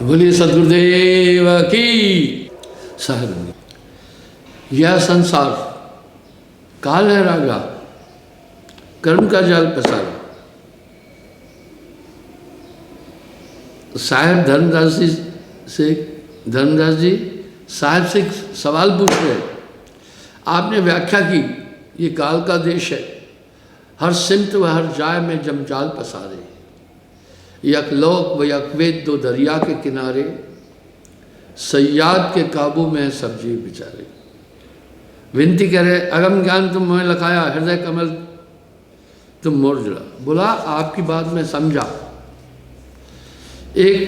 बोलिए सद्गुरुदेव की। सहर यह संसार काल है रागा, कर्म का जाल पसारा। साहब धर्मदास जी साहब से सवाल पूछ रहे। आपने व्याख्या की ये काल का देश है, हर सिमत व हर जाय में जमजाल पसारे। यक लोक व यक वेद दो दरिया के किनारे, सयाद के काबू में सब जीव बेचारे। विनती करे अगम ज्ञान तुम मोह लखाया, हृदय कमल तुम मोर जुड़ा। बोला आपकी बात में समझा। एक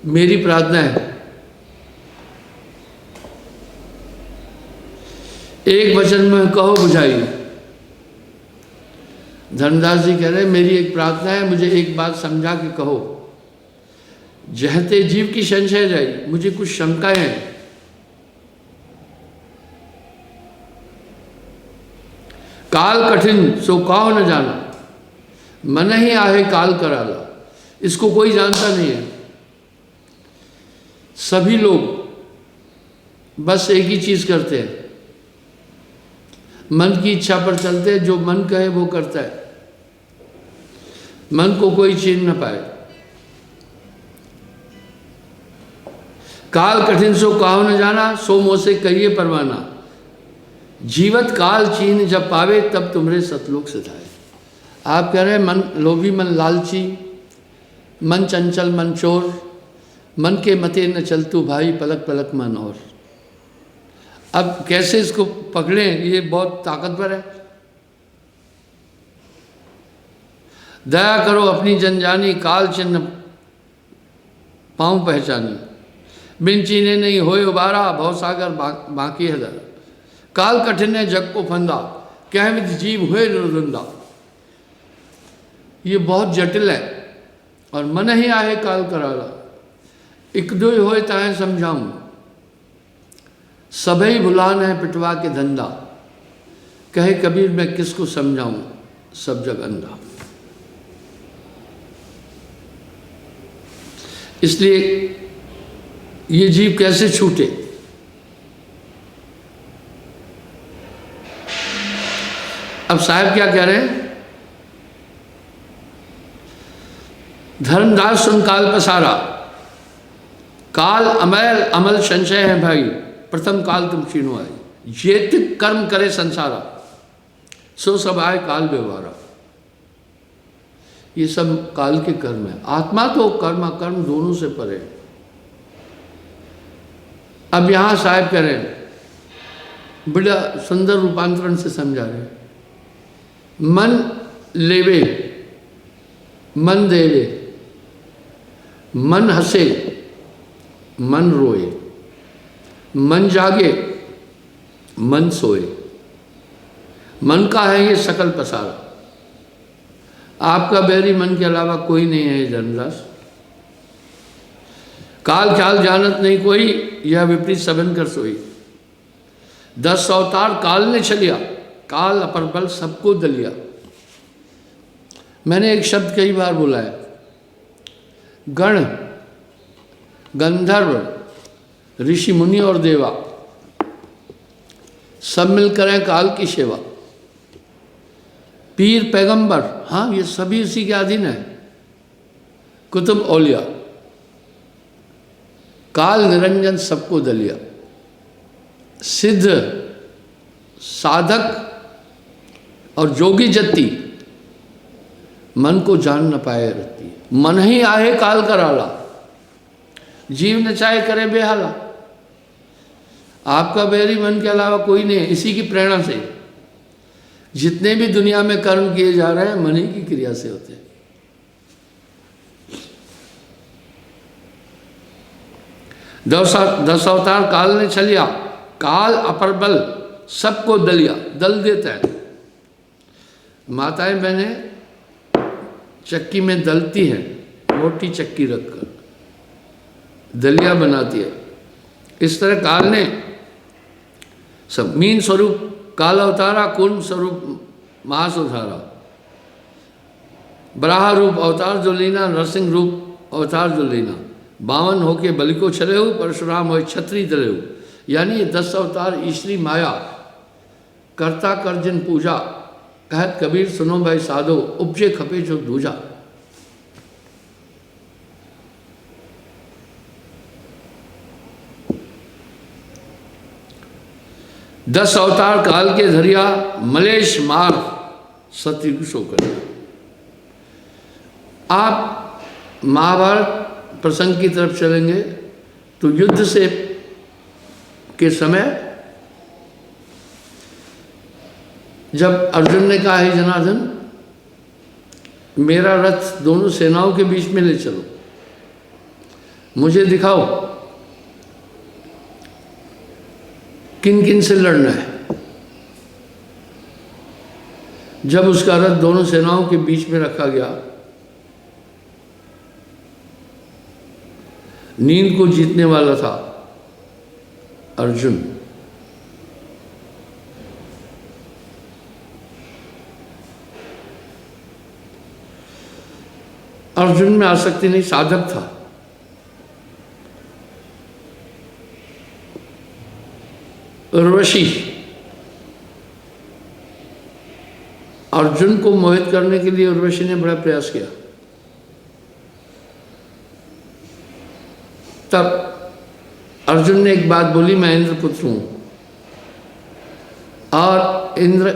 मेरी प्रार्थना है, एक वचन में कहो बुझाई। धर्मदास जी कह रहे मेरी एक प्रार्थना है, मुझे एक बात समझा के कहो। जहते जीव की संशय जाई, मुझे कुछ शंकाएं हैं। काल कठिन सो काहो न जाना, मन ही आहे काल कराला। इसको कोई जानता नहीं है। सभी लोग बस एक ही चीज करते हैं, मन की इच्छा पर चलते हैं। जो मन कहे वो करता है, मन को कोई छीन न पाए। काल कठिन सो काहो न जाना, सो मोह से कहिए परवाना। जीवत काल चीन जब पावे, तब तुमरे सतलोक सिधाए। आप कह रहे हैं मन लोभी, मन लालची, मन चंचल, मन चोर, मन के मते न चलतू भाई, पलक पलक मन और। अब कैसे इसको पकड़ें, ये बहुत ताकतवर है। दया करो अपनी जनजानी, काल चिन्ह पाऊं पहचानी। बिन चीने नहीं होए उबारा, भवसागर बाकी है दर। काल कठिन है जग को फंदा, कह विद जीव हुए निर्दुंदा। ये बहुत जटिल है। और मन ही आहे काल कराला, इक दो होए ताहे समझाऊं। सभी भुलान है पिटवा के धंधा, कहे कबीर मैं किसको समझाऊं, सब जग अंधा। इसलिए ये जीव कैसे छूटे। अब साहब क्या कह रहे हैं, धर्मदास सुन काल पसारा। काल अमल अमल संशय है भाई, प्रथम काल तुम छीनो आई। जेतिक कर्म करे संसारा, सो सब आए काल व्यवहारा। ये सब काल के कर्म है। आत्मा तो कर्म कर्म दोनों से परे। अब यहां साहब कह रहे हैं, बड़ा सुंदर रूपांतरण से समझा रहे हैं। मन लेवे मन देवे, मन हंसे मन रोए, मन जागे मन सोए। मन का है ये सकल पसारा। आपका बैरी मन के अलावा कोई नहीं है धर्मदास। काल ख्याल जानत नहीं कोई, यह विपरीत सबन कर सोई। 10 अवतार काल ने छलिया, काल अपर बल सबको दलिया। मैंने एक शब्द कई बार बोला है, गण गंधर्व ऋषि मुनि और देवा सब मिलकर हैं काल की सेवा। पीर पैगंबर, हाँ ये सभी उसी के अधीन है। कुतुब औलिया, काल निरंजन सबको दलिया। सिद्ध साधक और जोगी जत्ती, मन को जान न पाए रहती। मन ही आहे काल कराला, जीव न चाहे करे बेहाला। आपका बैरी मन के अलावा कोई नहीं है। इसी की प्रेरणा से जितने भी दुनिया में कर्म किए जा रहे हैं, मन ही की क्रिया से होते हैं। दस अवतार काल ने छलिया, काल अपर बल सबको दलिया। दल देता है। माताएं बहनें चक्की में दलती हैं, मोटी चक्की रखकर दलिया बनाती है। इस तरह काल ने सब मीन स्वरूप काल अवतारा, कूर्म स्वरूप मास उधारा। बराह रूप अवतार जो लेना, नरसिंह रूप अवतार जो लेना, बावन होके बलि को छले हो, परशुराम हो छत्री दले हो। यानी ये 10 अवतार ईश्वरी माया करता कर जिन पूजा, कहत कबीर सुनो भाई साधो, उपजे खपे जो दूजा। 10 अवतार काल के धरिया, मलेश मार सतयुग शोकर। आप महाभारत प्रसंग की तरफ चलेंगे तो युद्ध से के समय जब अर्जुन ने कहा है जनार्दन मेरा रथ दोनों सेनाओं के बीच में ले चलो, मुझे दिखाओ किन किन से लड़ना है। जब उसका रथ दोनों सेनाओं के बीच में रखा गया, नींद को जीतने वाला था अर्जुन। अर्जुन में आसक्ति नहीं, साधक था। उर्वशी अर्जुन को मोहित करने के लिए उर्वशी ने बड़ा प्रयास किया। तब अर्जुन ने एक बात बोली, मैं इंद्र पुत्र हूं और इंद्र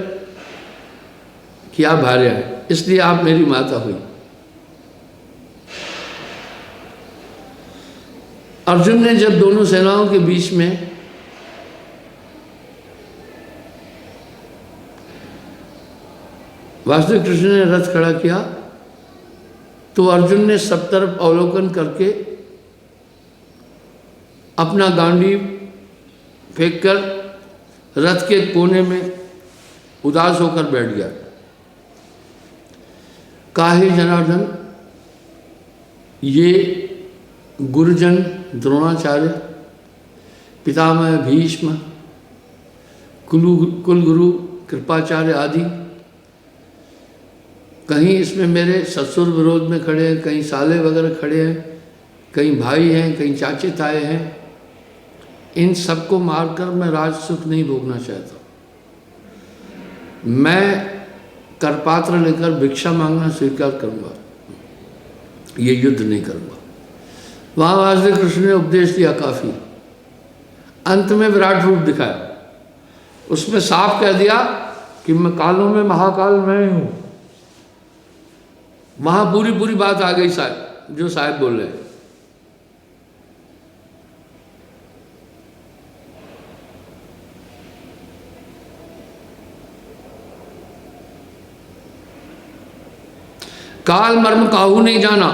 की आप भार्या है, इसलिए आप मेरी माता हुई। अर्जुन ने जब दोनों सेनाओं के बीच में वासुदेव कृष्ण ने रथ खड़ा किया तो अर्जुन ने सब तरफ अवलोकन करके अपना गांडीव फेंककर रथ के कोने में उदास होकर बैठ गया। काहे जनार्दन, ये गुरुजन द्रोणाचार्य, पितामह भीष्म, कुलगुरु कृपाचार्य आदि कहीं इसमें मेरे ससुर विरोध में खड़े हैं, कहीं साले वगैरह खड़े हैं, कहीं भाई हैं, कहीं चाचे ताए हैं। इन सबको मारकर मैं राज सुख नहीं भोगना चाहता। मैं करपात्र लेकर भिक्षा मांगना स्वीकार करूंगा, ये युद्ध नहीं करूंगा। वहां वासुदेव कृष्ण ने उपदेश दिया काफी। अंत में विराट रूप दिखाया, उसमें साफ कह दिया कि मैं कालों में महाकाल मैं हूं। वहां पूरी पूरी बात आ गई साहब, जो साहब बोल रहे हैं। काल मर्म काहू नहीं जाना,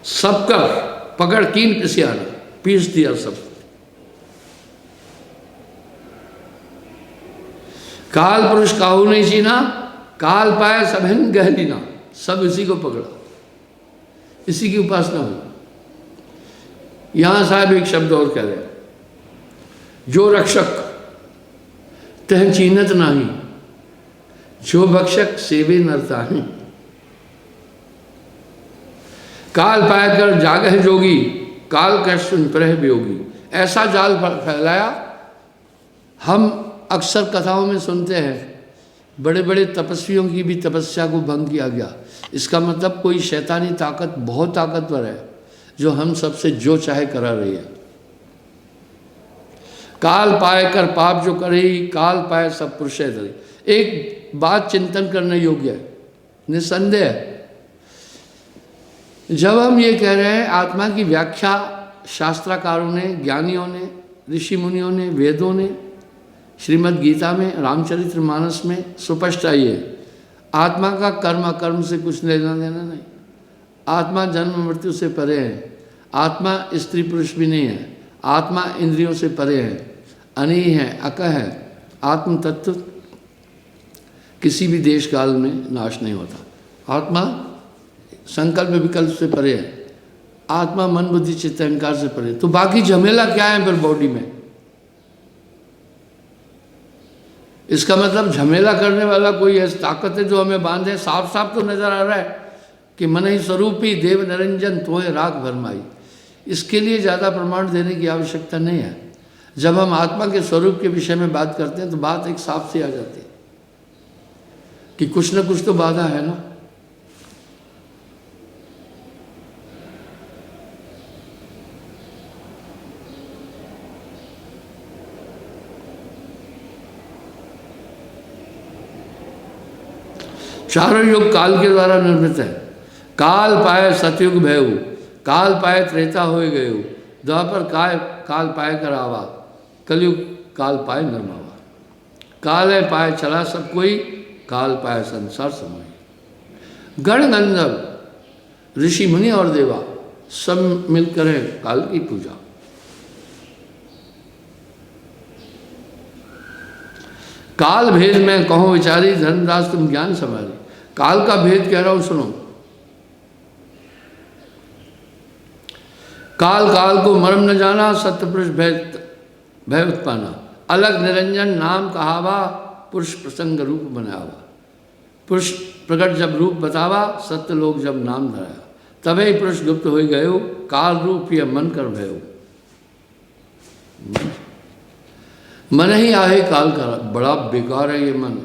सब कर पकड़ कीन पिसियाना, पीस दिया सब। काल पुरुष काहू नहीं जीना, काल पाए सबहिन गह लीना, सब इसी को पकड़ा, इसी की उपासना हुई। यहां साहब एक शब्द और कह रहे हैं, जो रक्षक तह चीनत नाही, जो भक्षक सेवे नरताही। काल पाए कर जागह जोगी, काल कर सुन प्रह वियोगी। ऐसा जाल फैलाया, हम अक्सर कथाओं में सुनते हैं बड़े बड़े तपस्वियों की भी तपस्या को भंग किया गया। इसका मतलब कोई शैतानी ताकत बहुत ताकतवर है जो हम सबसे जो चाहे करा रही है। काल पाए कर पाप जो करे, काल पाए सब पुरुष धरे। एक बात चिंतन करने योग्य है, निसंदेह। जब हम ये कह रहे हैं आत्मा की व्याख्या शास्त्राकारों ने, ज्ञानियों ने, ऋषि मुनियों ने, वेदों ने, श्रीमद् गीता में, रामचरितमानस में सुस्पष्ट आई है। आत्मा का कर्म अकर्म से कुछ लेना देना नहीं। आत्मा जन्म मृत्यु से परे है। आत्मा स्त्री पुरुष भी नहीं है। आत्मा इंद्रियों से परे है, अनी है, अक है। आत्म तत्व किसी भी देश काल में नाश नहीं होता। आत्मा संकल्प विकल्प से परे है। आत्मा मन बुद्धि चित्त अहंकार से परे। तो बाकी झमेला क्या है फिर बॉडी में? इसका मतलब झमेला करने वाला कोई ऐसी ताकत है जो हमें बांधे। साफ साफ तो नजर आ रहा है कि मन ही स्वरूपी देव निरंजन तोहे राग भरमाई। इसके लिए ज़्यादा प्रमाण देने की आवश्यकता नहीं है। जब हम आत्मा के स्वरूप के विषय में बात करते हैं तो बात एक साफ सी आ जाती है कि कुछ न कुछ तो बाधा है ना। चारों युग काल के द्वारा निर्मित है। काल पाए सतयुग भयऊ, काल पाए त्रेता होए गयु, द्वापर काल पाए करावा, कलयुग काल पाए नरमावा। काल है पाए चला सब कोई, काल पाए संसार समय। गण गंधर्व ऋषि मुनि और देवा सब मिलकर है काल की पूजा। काल भेद में कहो विचारी, धर्मदास तुम ज्ञान संभाली। काल का भेद कह रहा हूं, सुनो। काल काल को मर्म न जाना, सत्य पुरुष भय उत्पाना। अलग निरंजन नाम कहावा, पुरुष प्रसंग रूप बनावा। पुरुष प्रकट जब रूप बतावा, सत्य लोग जब नाम धराया। तबे पुरुष गुप्त हो गयो, काल रूप यह मन कर भयो। मन ही आहे काल का, बड़ा बेकार है ये मन।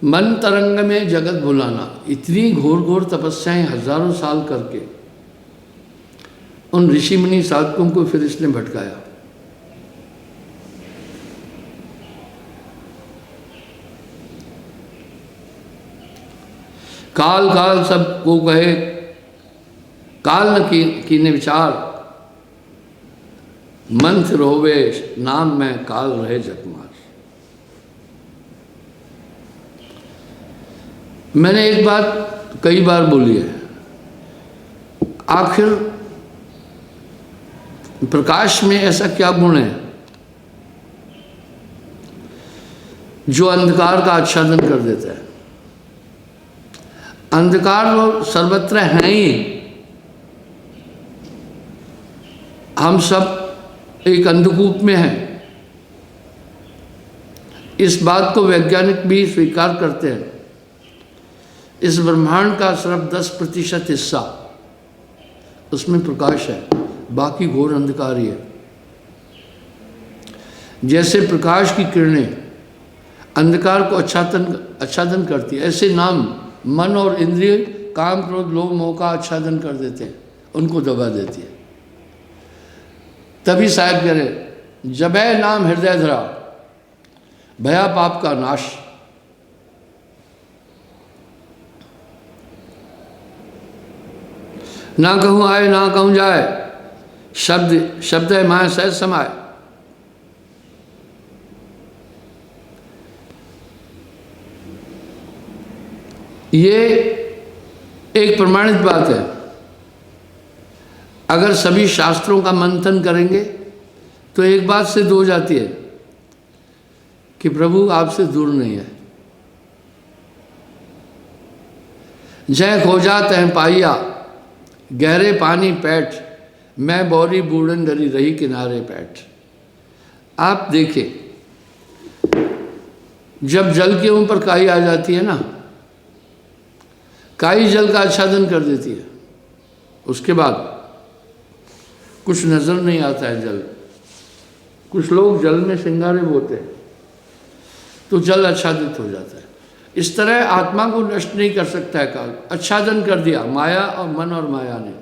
मन तरंग में जगत भुलाना। इतनी घोर घोर तपस्याएं हजारों साल करके उन ऋषि मुनि साधकों को फिर इसने भटकाया। काल काल सबको कहे, काल न कीने विचार, मंत्र होवे नाम में काल रहे जगमार। मैंने एक बात कई बार बोली है, आखिर प्रकाश में ऐसा क्या गुण है जो अंधकार का आच्छादन कर देता है? अंधकार तो सर्वत्र है ही। हम सब एक अंधकूप में हैं। इस बात को वैज्ञानिक भी स्वीकार करते हैं। इस ब्रह्मांड का सिर्फ 10% हिस्सा उसमें प्रकाश है, बाकी घोर अंधकार ही है। जैसे प्रकाश की किरणें अंधकार को आच्छादन करती है, ऐसे नाम मन और इंद्रिय काम क्रोध लोभ मोह का आच्छादन कर देते हैं, उनको दबा देती है। तभी साहब कह रहे, जब है नाम हृदय धरा, भया पाप का नाश। ना कहूँ आए ना कहूँ जाए, शब्द है माया सहज समाए। ये एक प्रमाणित बात है। अगर सभी शास्त्रों का मंथन करेंगे तो एक बात सिद्ध हो जाती है कि प्रभु आपसे दूर नहीं है। जय खोजा तह पाइया, गहरे पानी पैठ, मैं बौरी बूढ़न डरी रही किनारे पैठ। आप देखिए, जब जल के ऊपर काई आ जाती है ना, काई जल का आच्छादन कर देती है, उसके बाद कुछ नजर नहीं आता है जल। कुछ लोग जल में सिंगारे बोते हैं तो जल आच्छादित हो जाता है। इस तरह आत्मा को नष्ट नहीं कर सकता है काल, आच्छादन कर दिया माया और मन और माया ने।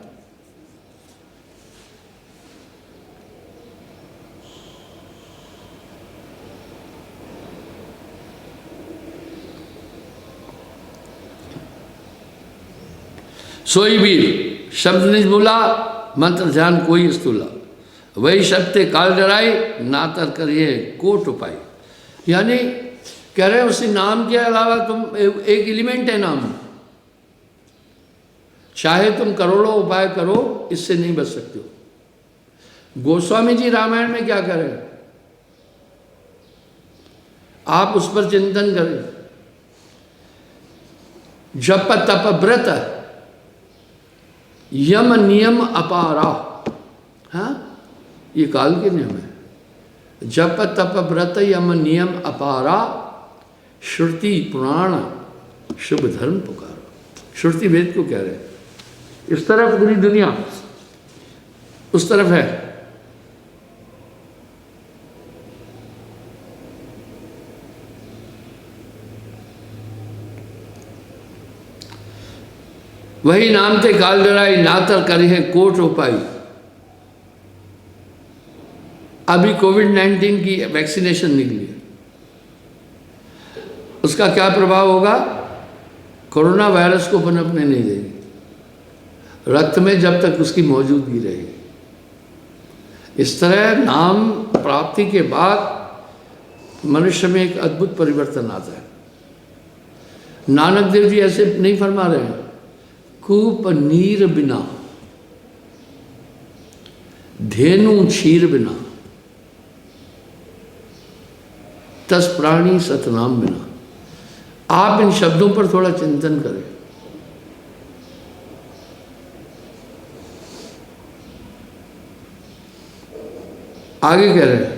सोई वीर शब्द निज बोला, मंत्र ध्यान कोई स्तूला। वही शब्द काल डराई, ना तर करिए कोट उपाय। यानी कह रहे हैं उसी नाम के अलावा तुम एक एलिमेंट है नाम, चाहे तुम करोड़ों उपाय करो इससे नहीं बच सकते हो। गोस्वामी जी रामायण में क्या कह रहे हैं, आप उस पर चिंतन करें। जप तप व्रत यम नियम अपारा, हाँ ये काल के नियम है। जप तप व्रत यम नियम अपारा, श्रुति पुराण शुभ धर्म पुकारो। श्रुति वेद को कह रहे हैं, इस तरफ पूरी दुनिया, उस तरफ है। वही नाम ते काल डराई, नातर करी है कोट उपाई। अभी कोविड-19 की वैक्सीनेशन निकली है, उसका क्या प्रभाव होगा? कोरोना वायरस को पनपने नहीं देगी, रक्त में जब तक उसकी मौजूदगी रहेगी। इस तरह नाम प्राप्ति के बाद मनुष्य में एक अद्भुत परिवर्तन आता है। नानक देव जी ऐसे नहीं फरमा रहे हैं, कूप नीर बिना, धेनु क्षीर बिना, तस प्राणी सतनाम बिना। आप इन शब्दों पर थोड़ा चिंतन करें। आगे कह रहे हैं,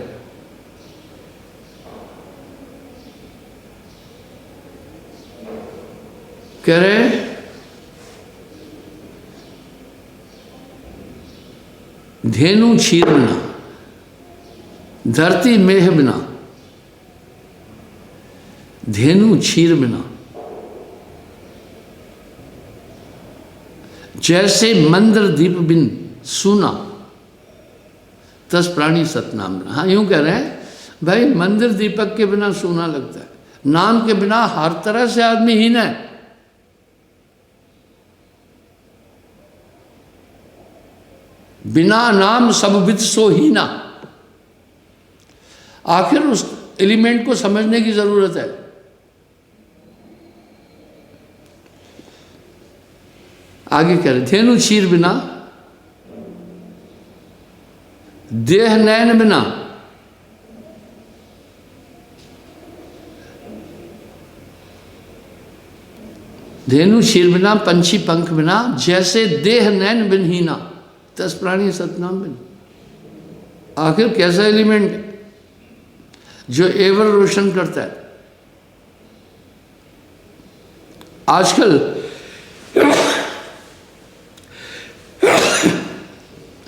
धेनु क्षीर बिना, धरती मेह बिना, धेनु क्षीर बिना, जैसे मंदिर दीप बिन सूना, तस प्राणी सतनाम बिना। हाँ, यूं कह रहे हैं भाई, मंदिर दीपक के बिना सूना लगता है, नाम के बिना हर तरह से आदमी हीन है। बिना नाम सब विद सो हीना। आखिर उस एलिमेंट को समझने की जरूरत है। आगे कह रहे, धेनु क्षीर बिना, देह नयन बिना, धेनु क्षीर बिना, पंछी पंख बिना, जैसे देह नयन बिन हीना, तस प्राणी सतनाम बिना। आखिर कैसा एलिमेंट है जो एवर रोशन करता है? आजकल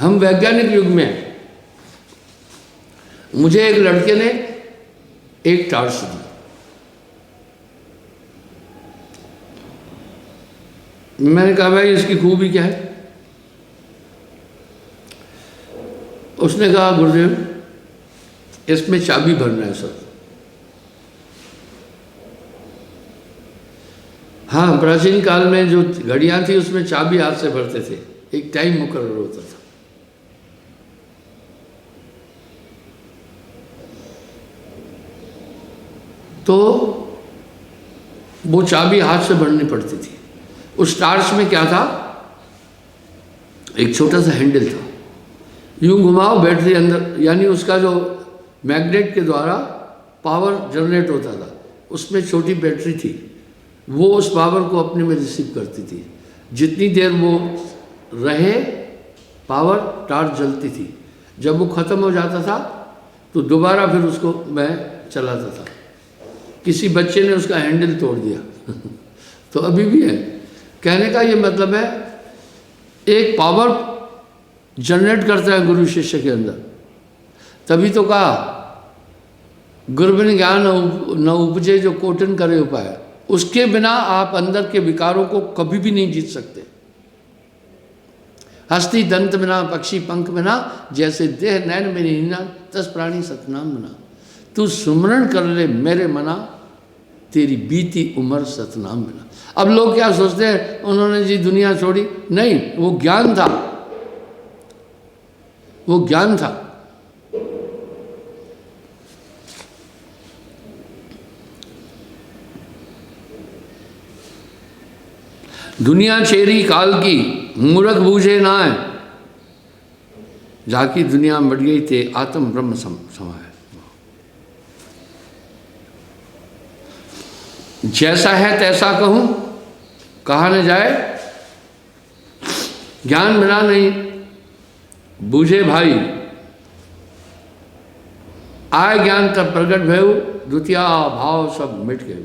हम वैज्ञानिक युग में हैं। मुझे एक लड़के ने एक टार्च दी, मैंने कहा भाई इसकी खूबी क्या है? उसने कहा गुरुदेव इसमें चाबी भरना है सर। हाँ, प्राचीन काल में जो घड़ियां थी उसमें चाबी हाथ से भरते थे, एक टाइम मुकर्रर होता था। तो वो चाबी हाथ से भरनी पड़ती थी। उस टार्च में क्या था? एक छोटा सा हैंडल था, यूं घुमाओ बैटरी अंदर, यानी उसका जो मैग्नेट के द्वारा पावर जनरेट होता था, उसमें छोटी बैटरी थी, वो उस पावर को अपने में रिसीव करती थी। जितनी देर वो रहे पावर, टार्च जलती थी। जब वो ख़त्म हो जाता था तो दोबारा फिर उसको मैं चलाता था। किसी बच्चे ने उसका हैंडल तोड़ दिया तो अभी भी है। कहने का ये मतलब है, एक पावर जनरेट करता है गुरु शिष्य के अंदर। तभी तो कहा, गुरबिन ज्ञान न उपजे जो कोटन करे उपाय। उसके बिना आप अंदर के विकारों को कभी भी नहीं जीत सकते। हस्ती दंत बिना, पक्षी पंख बिना, जैसे देह नैन में हीना, तस प्राणी सतनाम बिना। तू सुमरण कर ले मेरे मना, तेरी बीती उम्र सतनाम बिना। अब लोग क्या सोचते हैं, उन्होंने जी दुनिया छोड़ी? नहीं, वो ज्ञान था, वो ज्ञान था। दुनिया चेरी काल की, मूर्ख बूझे ना है, जाकी दुनिया बढ़ गई थे आत्म ब्रह्म समाये। जैसा है तैसा कहूं, कहा न जाए, ज्ञान बिना नहीं बूझे भाई। आय ज्ञान तब प्रकट भयु, द्वितीय भाव सब मिट गए।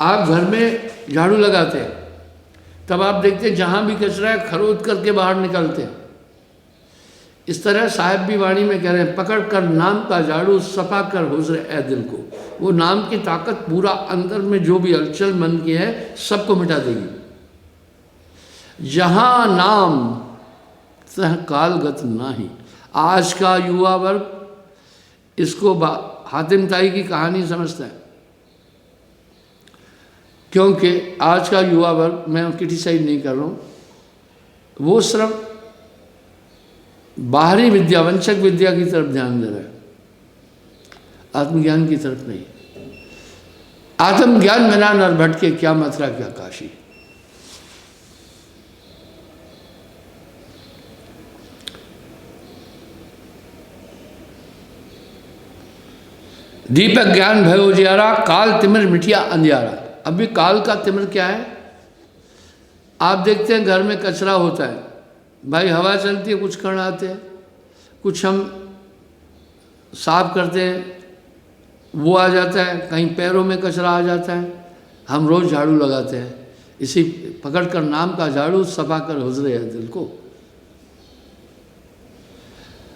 आप घर में झाड़ू लगाते हैं तब आप देखते जहाँ भी कचरा है खरोद करके बाहर निकलते हैं। इस तरह साहिब भी वाणी में कह रहे हैं, पकड़ कर नाम का झाड़ू सफा कर हुज्र ए दिल को। वो नाम की ताकत पूरा अंदर में जो भी हलचल मन की है सबको मिटा देगी। जहाँ नाम तह कालगत नाही। आज का युवा वर्ग इसको हातिम ताई की कहानी समझता है, क्योंकि आज का युवा वर्ग, मैं क्रिटिसाइज नहीं कर रहा हूँ, वो सिर्फ बाहरी विद्या, वंचक विद्या की तरफ ध्यान दे रहा है, आत्मज्ञान की तरफ नहीं। आत्मज्ञान बिना नर भटके क्या मथुरा क्या काशी। दीपक ज्ञान भयो उजियारा, काल तिमिर मिटिया अंधियारा। अभी काल का तिमिर क्या है? आप देखते हैं घर में कचरा होता है, भाई हवा चलती है, कुछ कण आते हैं, कुछ हम साफ करते हैं वो आ जाता है, कहीं पैरों में कचरा आ जाता है, हम रोज़ झाड़ू लगाते हैं। इसी पकड़ कर नाम का झाड़ू सफा कर हुज्रे है दिल को।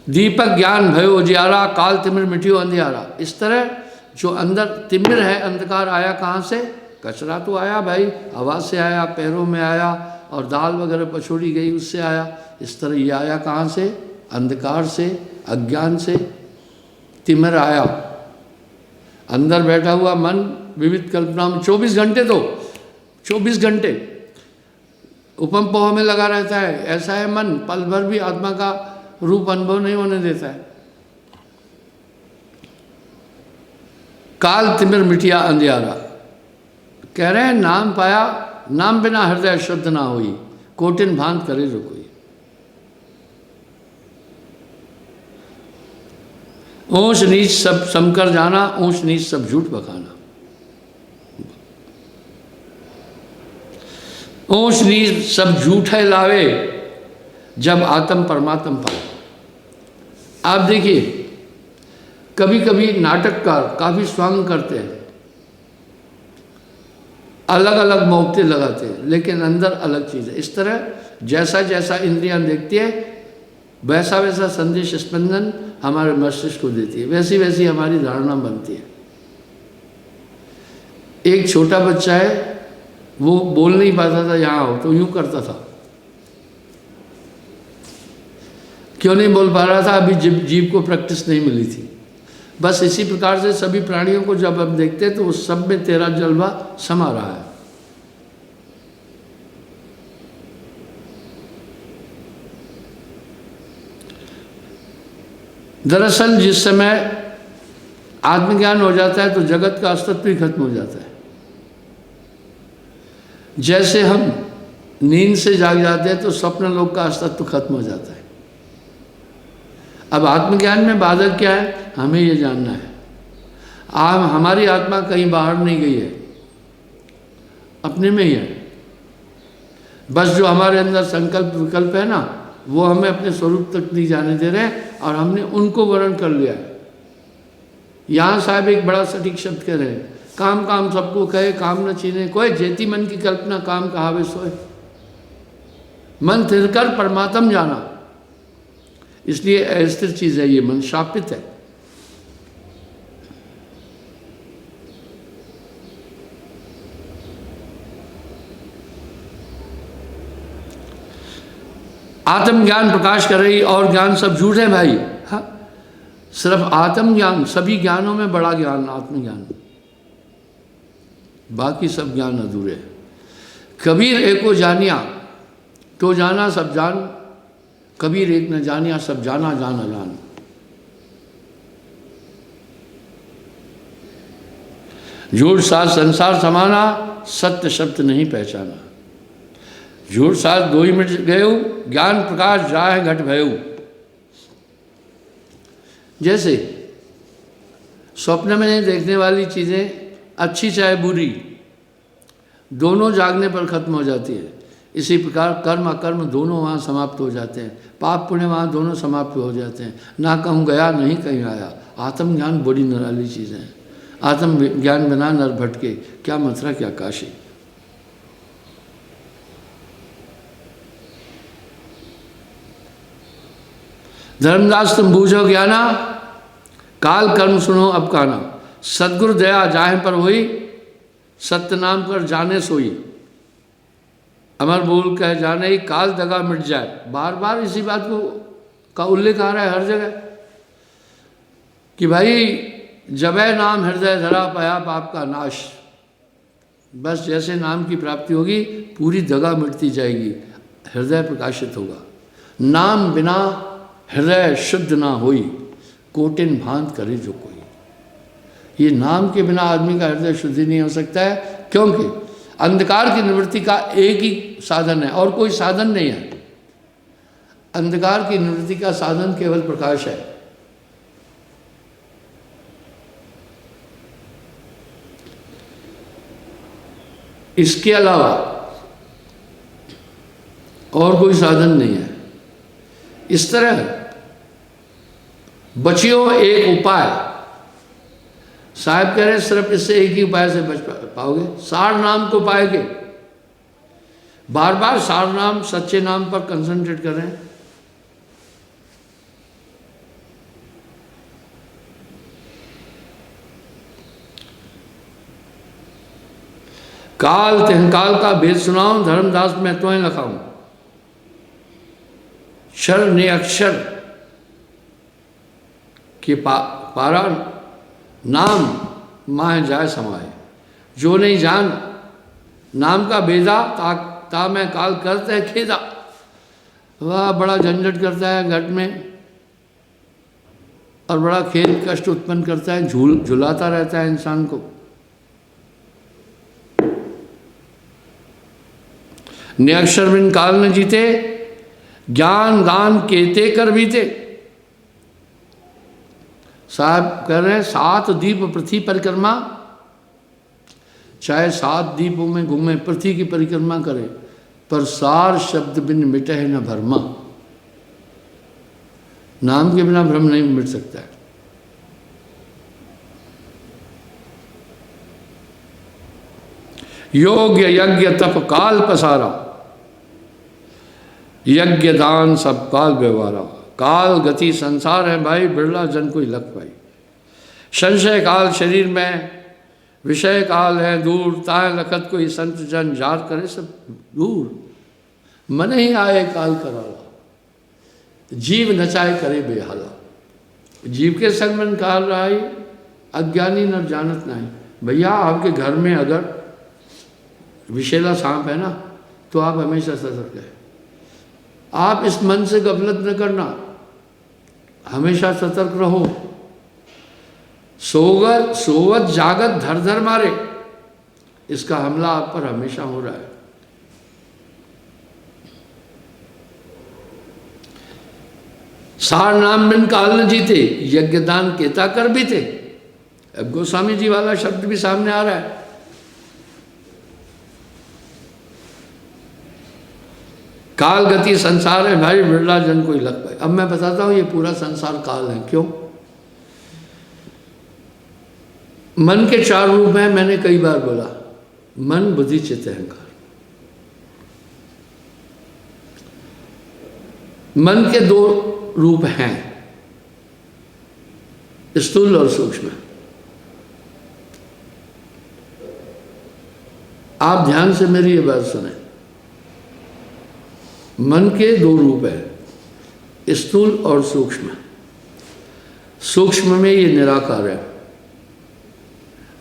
दीपक ज्ञान भयो उजियारा, काल तिमिर मिटियो अंधियारा। इस तरह जो अंदर तिमिर है, अंधकार आया कहाँ से? कचरा तो आया भाई, हवा से आया, पैरों में आया, और दाल वगैरह पछोड़ी गई उससे आया। इस तरह ये आया कहाँ से? अंधकार से, अज्ञान से तिमिर आया। अंदर बैठा हुआ मन विविध कल्पना में 24 घंटे, तो 24 घंटे उपम पोह में लगा रहता है। ऐसा है मन, पल भर भी आत्मा का रूप अनुभव नहीं होने देता है। काल तिमिर मिटिया अंधियारा। कह रहे हैं नाम पाया, नाम बिना हृदय शुद्ध ना हुई, कोटिन भांत करे जो कोई। ऊंच नीच सब समकर जाना, ऊंच नीच सब झूठ बखाना। ऊंच नीच सब झूठे लावे, जब आत्म परमात्म पाए। आप देखिए कभी कभी नाटककार काफी स्वांग करते हैं, अलग अलग मौके लगाते हैं, लेकिन अंदर अलग चीज़ है। इस तरह जैसा जैसा इंद्रियां देखती है वैसा वैसा संदेश स्पंदन हमारे मस्तिष्क को देती है, वैसी वैसी हमारी धारणा बनती है। एक छोटा बच्चा है, वो बोल नहीं पाता था, यहाँ हो तो यूं करता था। क्यों नहीं बोल पा रहा था? अभी जीव को प्रैक्टिस नहीं मिली थी। बस इसी प्रकार से सभी प्राणियों को जब हम देखते हैं तो उस सब में तेरा जलवा समा रहा है। दरअसल जिस समय आत्मज्ञान हो जाता है तो जगत का अस्तित्व ही खत्म हो जाता है। जैसे हम नींद से जाग जाते हैं तो स्वप्न लोक का अस्तित्व खत्म हो जाता है। अब आत्मज्ञान में बाधक क्या है? हमें ये जानना है। हमारी आत्मा कहीं बाहर नहीं गई है, अपने में ही है। बस जो हमारे अंदर संकल्प विकल्प है ना, वो हमें अपने स्वरूप तक नहीं जाने दे रहे हैं और हमने उनको वर्ण कर लिया है। यहाँ साहब एक बड़ा सटीक शब्द कह रहे हैं, काम काम सबको कहे, काम न छीने कोई, जेती मन की कल्पना काम कहावे सोए। मन थिर कर परमात्म जाना। इसलिए अस्थिर चीज़ है ये मन, शापित है। आत्मज्ञान प्रकाश कर रही और ज्ञान सब झूठ है भाई। हाँ, सिर्फ आत्मज्ञान, सभी ज्ञानों में बड़ा ज्ञान आत्मज्ञान, बाकी सब ज्ञान अधूरे हैं। कबीर एको जानिया तो जाना सब जान, कबीर एक न जानिया सब जाना जान अजान। झूठ साथ संसार समाना, सत्य शब्द नहीं पहचाना। झूठ साथ दो ही मिट गए, ज्ञान प्रकाश जाए घट भयऊ। जैसे स्वप्न में नहीं देखने वाली चीज़ें, अच्छी चाहे बुरी, दोनों जागने पर खत्म हो जाती है। इसी प्रकार कर्म अकर्म दोनों वहाँ समाप्त हो जाते हैं, पाप पुण्य वहाँ दोनों समाप्त हो जाते हैं। ना कहूँ गया नहीं कहीं आया। आत्मज्ञान बड़ी निराली चीज़ है। आत्मज्ञान बिना नर भटके क्या मथुरा क्या काशी। धर्मदास तुम बूझो ज्ञाना, काल कर्म सुनो अब काना। सदगुरु दया जाहे पर हुई, सत्य नाम पर जाने सोई। अमर बोल कह जाने ही, काल दगा मिट जाए। बार बार इसी बात को का उल्लेख आ रहा है हर जगह कि भाई जबै नाम हृदय धरा, पाया पाप का नाश। बस जैसे नाम की प्राप्ति होगी पूरी दगा मिटती जाएगी, हृदय प्रकाशित होगा। नाम बिना हृदय शुद्ध ना होई, कोटिन भांत करे जो कोई। ये नाम के बिना आदमी का हृदय शुद्धि नहीं हो सकता है, क्योंकि अंधकार की निवृत्ति का एक ही साधन है और कोई साधन नहीं है। अंधकार की निवृत्ति का साधन केवल प्रकाश है। इसके अलावा और कोई साधन नहीं है। इस तरह बचियो एक उपाय, साहब कह रहे सिर्फ इससे एक ही उपाय से बच पाओगे, सार नाम को पाएंगे। बार बार सार नाम, सच्चे नाम पर कंसंट्रेट कर रहे हैं। काल तिहकाल का भेद सुनाऊं, धर्मदास मैं तुम्हें लखाऊं। क्षर ने अक्षर के पारा नाम माह जाए समाए। जो नहीं जान नाम का बेदा, ता मैं काल करते है खेदा। वह बड़ा झंझट करता है घट में और बड़ा खेद कष्ट उत्पन्न करता है, झुलाता रहता है इंसान को। निअक्षर बिन काल न जीते, ज्ञान दान केते कर बीते। साहब कह रहे हैं 7 दीप पृथ्वी परिक्रमा, चाहे 7 दीपों में घूमे, पृथ्वी की परिक्रमा करे, पर सार शब्द बिन मिटे है न भरमा। नाम के बिना भ्रम नहीं मिट सकता है। योग्य यज्ञ तप काल पसारा, यज्ञ दान सब काल व्यवहारा। काल गति संसार है भाई, बिरला जन कोई लग पाई। संशय काल शरीर में, विषय काल है दूर। ताय लखत कोई संत जन, जार करे सब दूर। मन ही आए काल कराला, जीव नचाए करे बेहाला। जीव के संग मन काल रहा, अज्ञानी न जानत नहीं। भैया आपके घर में अगर विषैला सांप है ना, तो आप हमेशा सतर्क है। आप इस मन से गफलत न करना, हमेशा सतर्क रहो। सोवत जागत धर धर मारे, इसका हमला आप पर हमेशा हो रहा है। सार नाम बिन काल न जीते, यज्ञ दान केता कर बीते। अब गोस्वामी जी वाला शब्द भी सामने आ रहा है। काल गति संसार है भाई, बिरला जन कोई लग पाए। अब मैं बताता हूं ये पूरा संसार काल है। क्यों? मन के 4 रूप हैं, मैंने कई बार बोला, मन बुद्धि चित्त अहंकार। मन के 2 रूप हैं, स्थूल और सूक्ष्म। आप ध्यान से मेरी ये बात सुने। मन के 2 रूप है, स्थूल और सूक्ष्म। सूक्ष्म में ये निराकार है,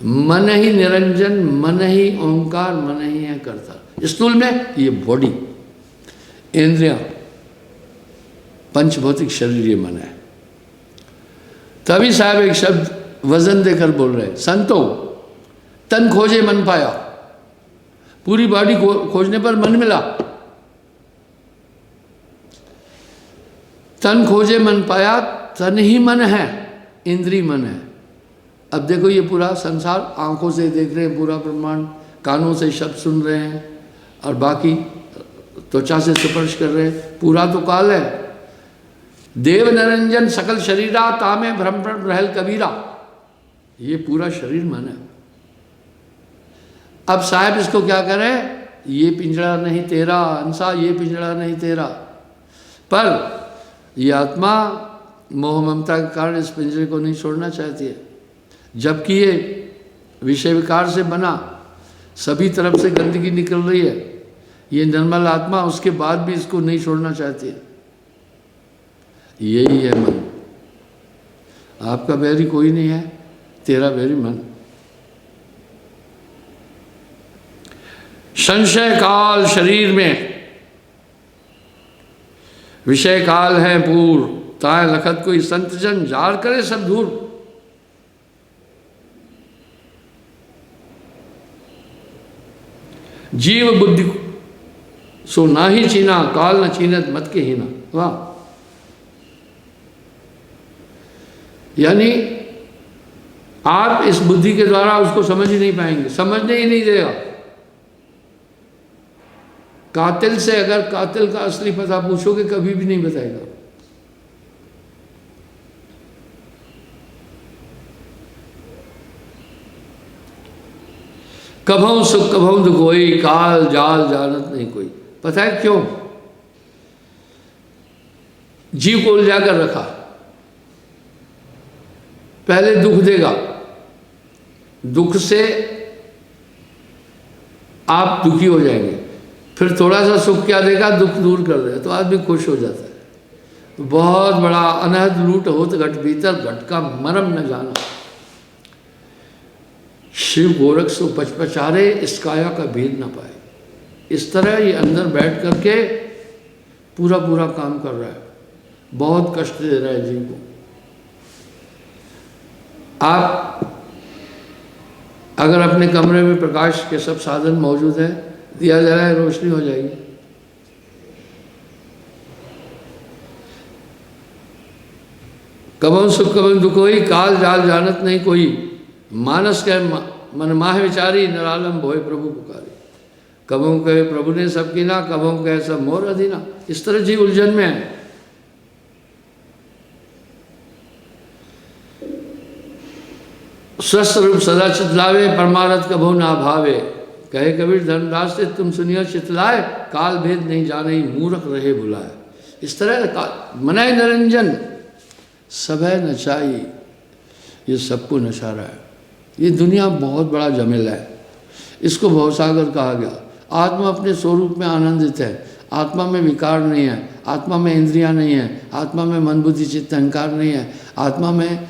मन ही निरंजन, मन ही ओंकार, मन ही है कर्ता। स्थूल में ये बॉडी, इंद्रियां, पंचभौतिक शरीर, ये मन है। तभी साहब एक शब्द वजन देकर बोल रहे हैं, संतो तन खोजे मन पाया। पूरी बॉडी खोजने पर मन मिला। तन खोजे मन पाया, तन ही मन है, इंद्री मन है। अब देखो ये पूरा संसार आंखों से देख रहे हैं, पूरा ब्रह्मांड, कानों से शब्द सुन रहे हैं और बाकी त्वचा से स्पर्श कर रहे हैं। पूरा तो काल है। देव निरंजन सकल शरीरा, तामे भ्रम रहल कबीरा। ये पूरा शरीर मन है। अब साहब इसको क्या करें? ये पिंजड़ा नहीं तेरा, अंसा ये पिंजड़ा नहीं तेरा। पर ये आत्मा मोह ममता के कारण इस पिंजरे को नहीं छोड़ना चाहती है, जबकि ये विषय विकार से बना, सभी तरफ से गंदगी निकल रही है, ये निर्मल आत्मा उसके बाद भी इसको नहीं छोड़ना चाहती है। यही है मन। आपका बैरी कोई नहीं है, तेरा बैरी मन। संशय काल शरीर में, विषय काल है पूर्व, ताय लखत कोई संत जन जार करे सब दूर। जीव बुद्धि सो ना ही चीना, काल न चीनत मत के हीना। वाह, यानी आप इस बुद्धि के द्वारा उसको समझ ही नहीं पाएंगे, समझने ही नहीं देगा। कातिल से अगर कातिल का असली पता पूछोगे कभी भी नहीं बताएगा। कभों सुख कभों दुख होई, काल जाल जानत नहीं कोई। पता है क्यों? जीव को उलझा कर रखा। पहले दुख देगा, दुख से आप दुखी हो जाएंगे, फिर थोड़ा सा सुख क्या देगा, दुख दूर कर देगा, तो आदमी खुश हो जाता है। बहुत बड़ा अनहद लूट होत घट भीतर, घट का मरम न जाना। शिव गोरख सो पचपचारे, इस काया का भेद न पाए। इस तरह ये अंदर बैठ करके पूरा पूरा काम कर रहा है, बहुत कष्ट दे रहा है जीव को। आप अगर अपने कमरे में प्रकाश के सब साधन मौजूद है, दिया जलाए, रोशनी हो जाएगी। कबन सुख कबन दुख होई, काल जाल जानत नहीं कोई। मानस कह मन माह विचारी, निरालम भोय प्रभु पुकारी। कबों कहे प्रभु ने सब कीना, कबों कहे सब मोर अधीना। इस तरह जीव उलझन में है। स्वस्थ रूप सदा चितलावे, परमारथ कभो ना भावे। कहे कबीर धर्मदास से तुम सुनियो चितलाए, काल भेद नहीं जाने मूर्ख रहे भुलाए। इस तरह मनाए निरंजन सब है नचाई, ये सबको नचा रहा है। ये दुनिया बहुत बड़ा जमेला है, इसको भवसागर कहा गया। आत्मा अपने स्वरूप में आनंदित है, आत्मा में विकार नहीं है, आत्मा में इंद्रियां नहीं है, आत्मा में मन बुद्धि चित्त अहंकार नहीं है, आत्मा में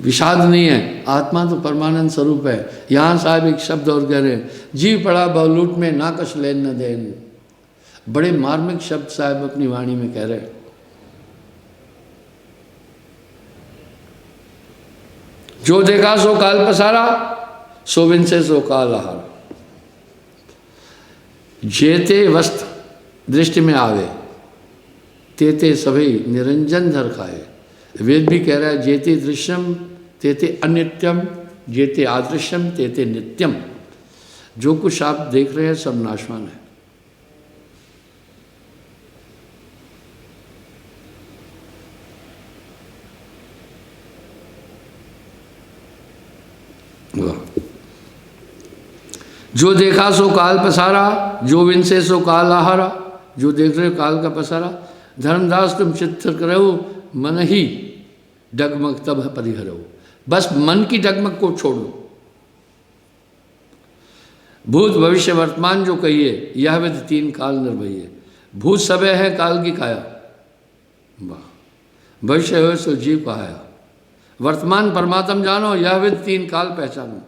विषाद नहीं है। आत्मा तो परमानंद स्वरूप है। यहाँ साहब एक शब्द और कह रहे हैं, जीव पड़ा बहुलूट में ना कछ लेन न देन। बड़े मार्मिक शब्द साहब अपनी वाणी में कह रहे हैं। जो देखा सो काल पसारा, सो बिन से सो काल आहार। जेते वस्त्र दृष्टि में आवे, तेते सभी निरंजन धर खाए। वेद भी कह रहा है, जेते दृश्यम तेते अनित्यम, जेते आदृश्यम तेते नित्यम। जो कुछ आप देख रहे हैं सब नाशवान है। जो देखा सो काल पसारा, जो विनसे सो काल आहारा। जो देख रहे हो काल का पसारा। धर्मदास तुम चित्त करो, मन ही डगमग तब परिहरो। बस मन की डगमग को छोड़ो। भूत भविष्य वर्तमान जो कहिए, यह विद तीन काल निर्भय। भूत सबे है काल की काया, वाह। भविष्य हो सो जीव कहाया। वर्तमान परमात्म जानो, यह विद तीन काल पहचानो,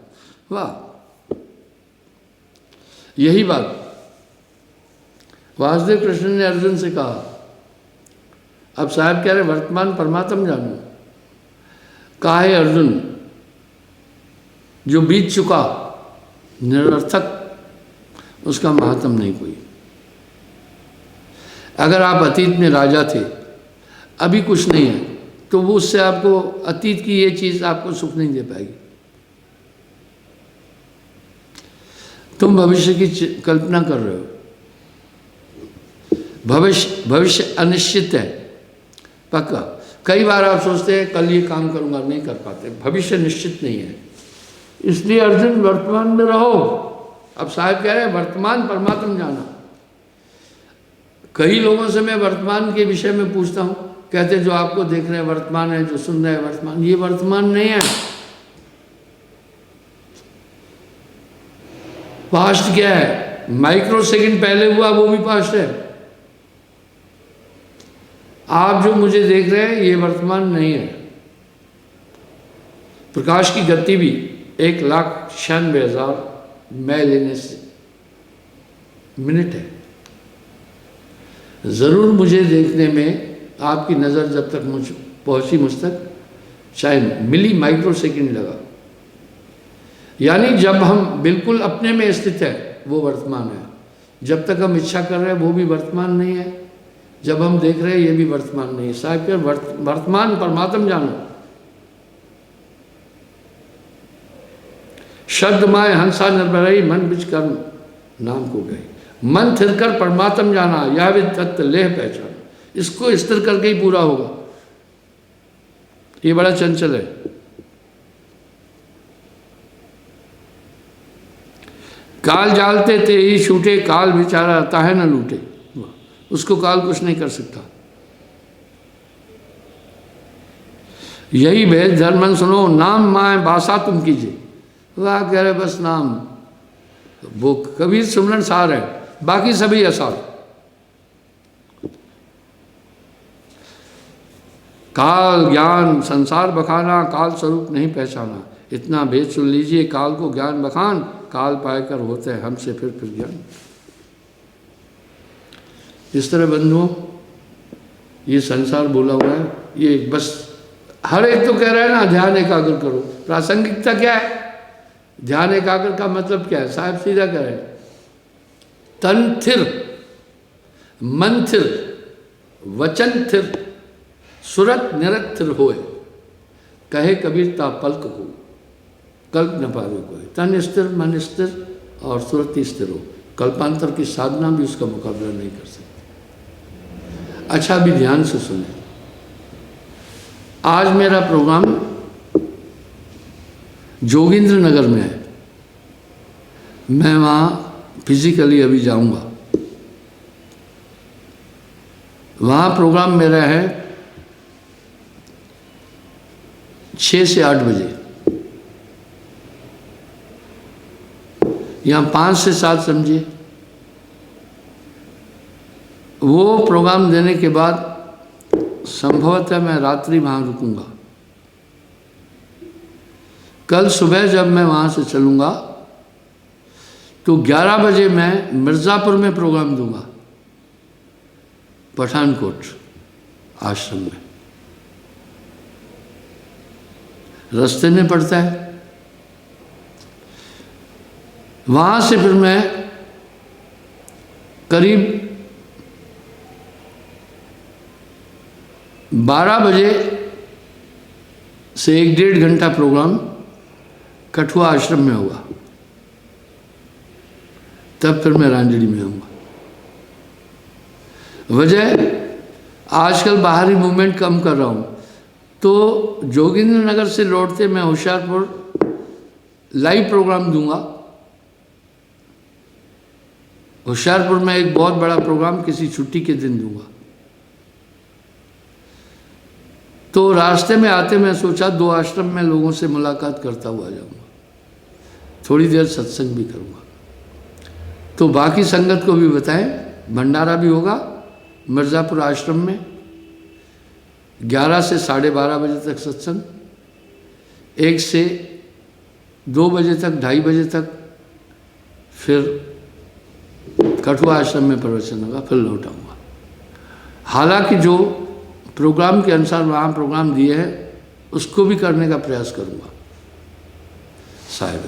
वाह। यही बात वासुदेव कृष्ण ने अर्जुन से कहा। अब साहब कह रहे वर्तमान परमात्म जानो। कहा है अर्जुन, जो बीत चुका निरर्थक, उसका महात्म नहीं कोई। अगर आप अतीत में राजा थे, अभी कुछ नहीं है, तो वो उससे आपको अतीत की ये चीज आपको सुख नहीं दे पाएगी। तुम भविष्य की कल्पना कर रहे हो। भविष्य अनिश्चित है, पक्का। कई बार आप सोचते हैं कल ये काम करूंगा, नहीं कर पाते। भविष्य निश्चित नहीं है, इसलिए अर्जुन वर्तमान में रहो। अब साहब कह रहे हैं वर्तमान परमात्मा जाना। कई लोगों से मैं वर्तमान के विषय में पूछता हूँ, कहते जो आपको देख रहे हैं वर्तमान है, जो सुन रहे हैं वर्तमान, ये वर्तमान नहीं है। पास्ट क्या है? माइक्रो सेकंड पहले हुआ वो भी पास्ट है। आप जो मुझे देख रहे हैं ये वर्तमान नहीं है। प्रकाश की गति भी 1,96,000 मैं लेने से मिनट है। ज़रूर मुझे देखने में आपकी नज़र जब तक पहुंची मुझ तक शायद मिली माइक्रो सेकंड लगा। यानी जब हम बिल्कुल अपने में स्थित है वो वर्तमान है, जब तक हम इच्छा कर रहे हैं वो भी वर्तमान नहीं है, जब हम देख रहे हैं ये भी वर्तमान नहीं है। साहब क्या वर्तमान परमात्म जानो। शब्द माय हंसा निर्भरई मन बिच कर्म नाम को गई। मन थिर कर परमात्म जाना, यह भी तत्व लेह पहचान। इसको स्थिर करके ही पूरा होगा। ये बड़ा चंचल है। काल जालते ते ही छूटे, काल बेचारा ताहे न लूटे। उसको काल कुछ नहीं कर सकता। यही भेद धर्मन सुनो, नाम माए बासा तुम कीजिए। वाह कह रहे बस नाम, वो कबीर सुमरन सार है, बाकी सभी असार। काल ज्ञान संसार बखाना, काल स्वरूप नहीं पहचाना। इतना भेद सुन लीजिए, काल को ज्ञान बखान, काल पाकर होते हैं हमसे फिर ज्ञान। इस तरह बंधुओं ये संसार बोला हुआ है। ये बस हर एक तो कह रहा है ना ध्यान एकाग्र करो। प्रासंगिकता क्या है? ध्यान एकाग्र का मतलब क्या है? साहब सीधा कह रहे हैं, तन थिर, मन थिर, वचन थिर, सुरत निरत थिर होए। कहे कबीर ता पलक को, कल्प न पावे कोई। तन स्थिर, मन स्थिर और सुरत ही स्थिर हो। कल्पांतर की साधना भी उसका मुकाबला नहीं कर सकती। अच्छा अभी ध्यान से सुने। आज मेरा प्रोग्राम जोगिंद्र नगर में है। मैं वहाँ फिजिकली अभी जाऊँगा। वहाँ प्रोग्राम मेरा है 6 से 8 बजे। यहाँ 5 से 7 समझिए। वो प्रोग्राम देने के बाद संभवतः मैं रात्रि वहाँ रुकूंगा। कल सुबह जब मैं वहाँ से चलूँगा तो 11 बजे मैं मिर्ज़ापुर में प्रोग्राम दूंगा, पठानकोट आश्रम में। रास्ते में पड़ता है। वहाँ से फिर मैं करीब 12 बजे से 1-1.5 घंटा प्रोग्राम कठुआ आश्रम में होगा। तब फिर मैं रांजड़ी में आऊँगा। वजह आजकल बाहरी मूवमेंट कम कर रहा हूँ, तो जोगिंद्र नगर से लौटते मैं होशियारपुर लाइव प्रोग्राम दूंगा। होशियारपुर में एक बहुत बड़ा प्रोग्राम किसी छुट्टी के दिन दूंगा। तो रास्ते में आते मैं सोचा 2 आश्रम में लोगों से मुलाकात करता हुआ जाऊंगा, थोड़ी देर सत्संग भी करूंगा। तो बाकी संगत को भी बताएं, भंडारा भी होगा मिर्ज़ापुर आश्रम में 11 से 12:30 बजे तक सत्संग, 1 से 2 बजे तक, 2:30 बजे तक फिर कठुआ आश्रम में प्रवचन होगा, फिर लौट आऊँगा। हालांकि जो प्रोग्राम के अनुसार वहाँ प्रोग्राम दिए हैं उसको भी करने का प्रयास करूँगा साहिब।